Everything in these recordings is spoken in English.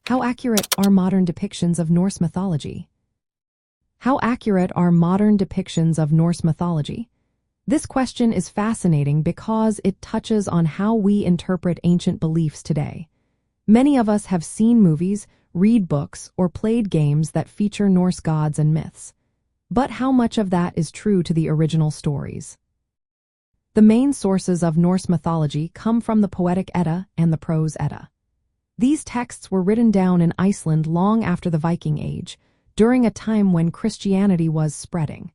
How accurate are modern depictions of Norse mythology? How accurate are modern depictions of Norse mythology? This question is fascinating because it touches on how we interpret ancient beliefs today. Many of us have seen movies, read books, or played games that feature Norse gods and myths. But how much of that is true to the original stories? The main sources of Norse mythology come from the Poetic Edda and the Prose Edda. These texts were written down in Iceland long after the Viking Age, during a time when Christianity was spreading.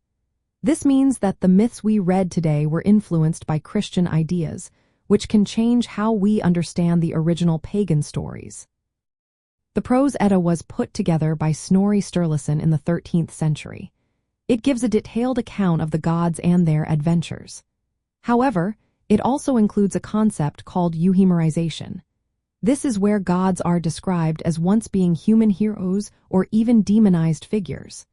This means that the myths we read today were influenced by Christian ideas, which can change how we understand the original pagan stories. The Prose Edda was put together by Snorri Sturluson in the 13th century. It gives a detailed account of the gods and their adventures. However, it also includes a concept called euhemerization. This is where gods are described as once being human heroes or even demonized figures.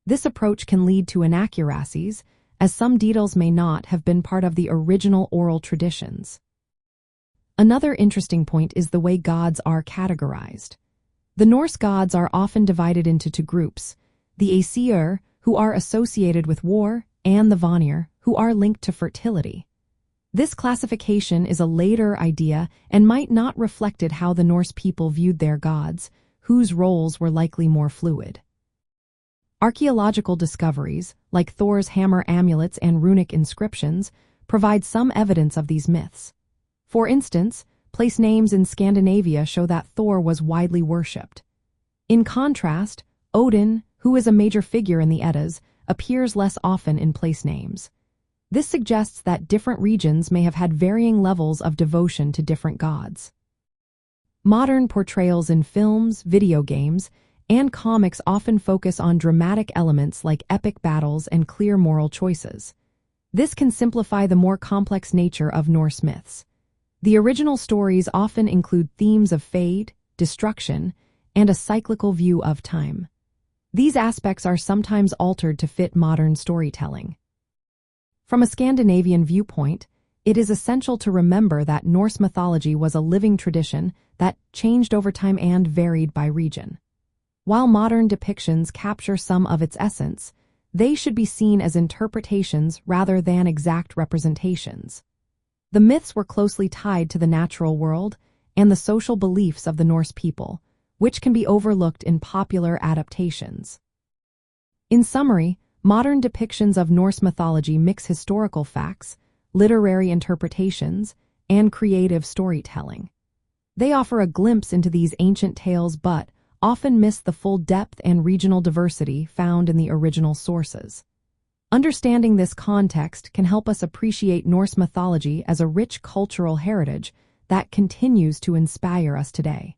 This approach can lead to inaccuracies, as some details may not have been part of the original oral traditions. Another interesting point is the way gods are categorized. The Norse gods are often divided into two groups: the Æsir, who are associated with war, and the Vanir, who are linked to fertility. This classification is a later idea and might not reflected how the Norse people viewed their gods, whose roles were likely more fluid. Archaeological discoveries, like Thor's hammer amulets and runic inscriptions, provide some evidence of these myths. For instance, place names in Scandinavia show that Thor was widely worshipped. In contrast, Odin, who is a major figure in the Eddas, appears less often in place names. This suggests that different regions may have had varying levels of devotion to different gods. Modern portrayals in films, video games, and comics often focus on dramatic elements like epic battles and clear moral choices. This can simplify the more complex nature of Norse myths. The original stories often include themes of fate, destruction, and a cyclical view of time. These aspects are sometimes altered to fit modern storytelling. From a Scandinavian viewpoint, it is essential to remember that Norse mythology was a living tradition that changed over time and varied by region. While modern depictions capture some of its essence, they should be seen as interpretations rather than exact representations. The myths were closely tied to the natural world and the social beliefs of the Norse people, which can be overlooked in popular adaptations. In summary, modern depictions of Norse mythology mix historical facts, literary interpretations, and creative storytelling. They offer a glimpse into these ancient tales but often miss the full depth and regional diversity found in the original sources. Understanding this context can help us appreciate Norse mythology as a rich cultural heritage that continues to inspire us today.